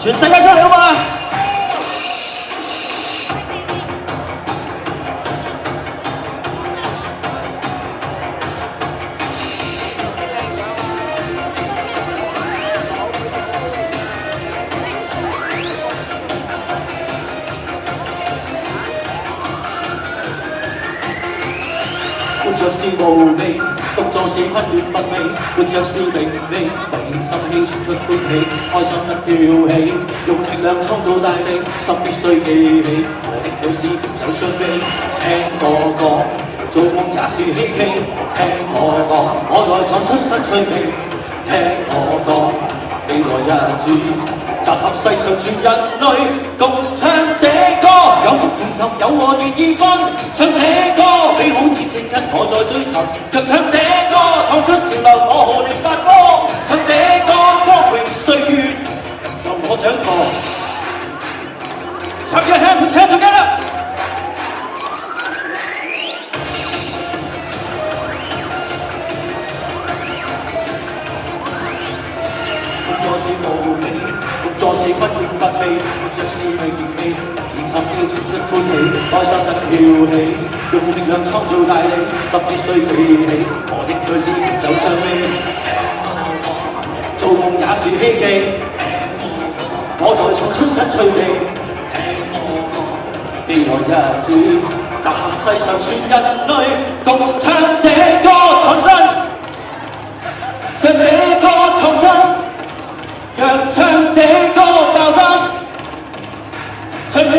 全世界出嚟好嘛？活着是無味，獨坐是困倦乏味，活着是名利，為心氣傳出歡喜，開心得跳起，用力量創造大地，心必須記起，我的女子獨走雙飛，聽我講，做夢也是希冀，聽我講，我在創出新趣味，聽我講，未來日子。集合世上全人類，共唱這歌，有福同尋，有愛願意分。唱這歌，你好似正因我在追尋，卻唱這歌，創出潮流，我號令發光。唱這歌，光榮歲月，讓我掌舵。Clap your hands, put your hands together. 活着是無味，活着是不厭不味，活着是名利，連心機傳出歡喜，開心得跳起，用力量創造大地，心必須記起，我的女子走上飛，做夢也是希冀，我在創出新趣味，未來日子集合世上全人類，共唱這歌創新，唱這歌創新。若唱這歌爆燈，唱這歌。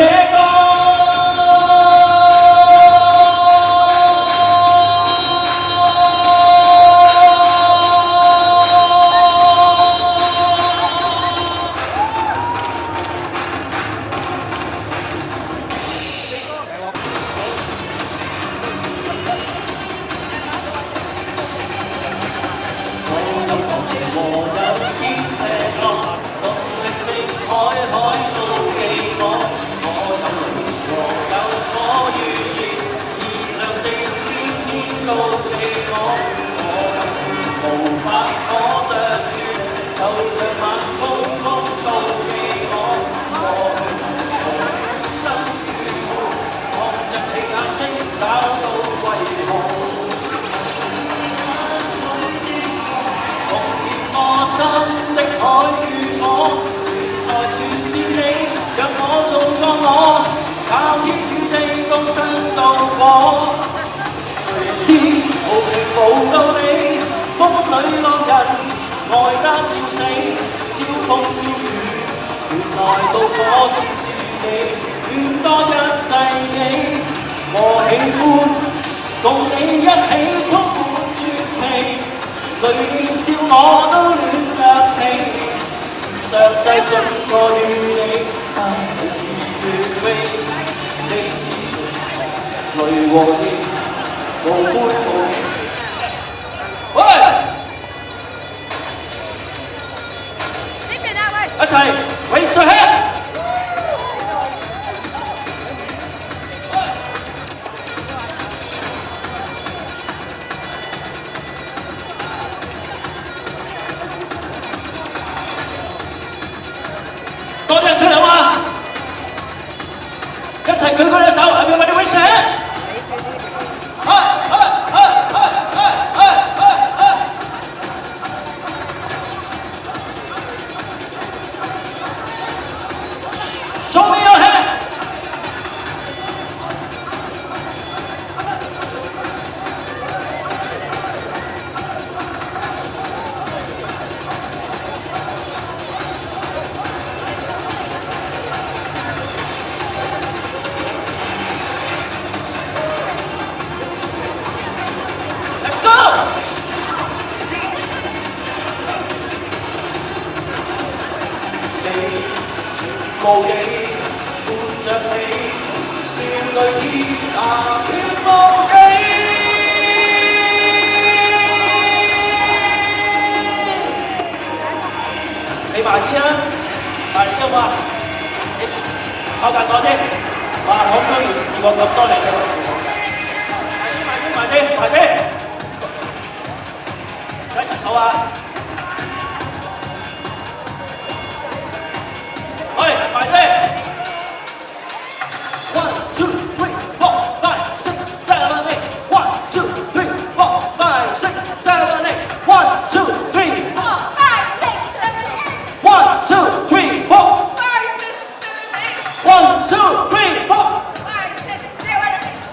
One, two, three, four.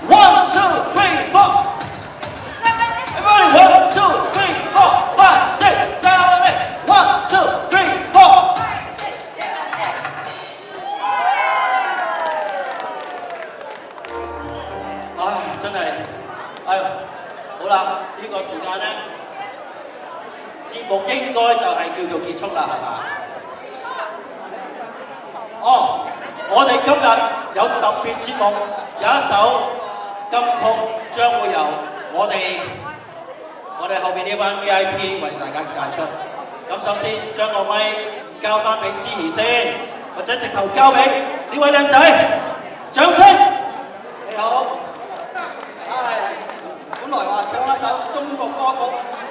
1, 2, 3, 4. Everybody, 1, 2, 3, 4, 5, 6, 7, 8. 1, 2, 3, 4. 唉，真係，哎，好啦，呢個時間咧，節目應該就係叫做結束啦，係嘛？哦，我哋今日有特別節目，有一首金曲將會由我哋後邊呢班 VIP 為大家介出。咁首先將個咪交翻俾司儀先，或者直頭交俾呢位靚仔，掌聲！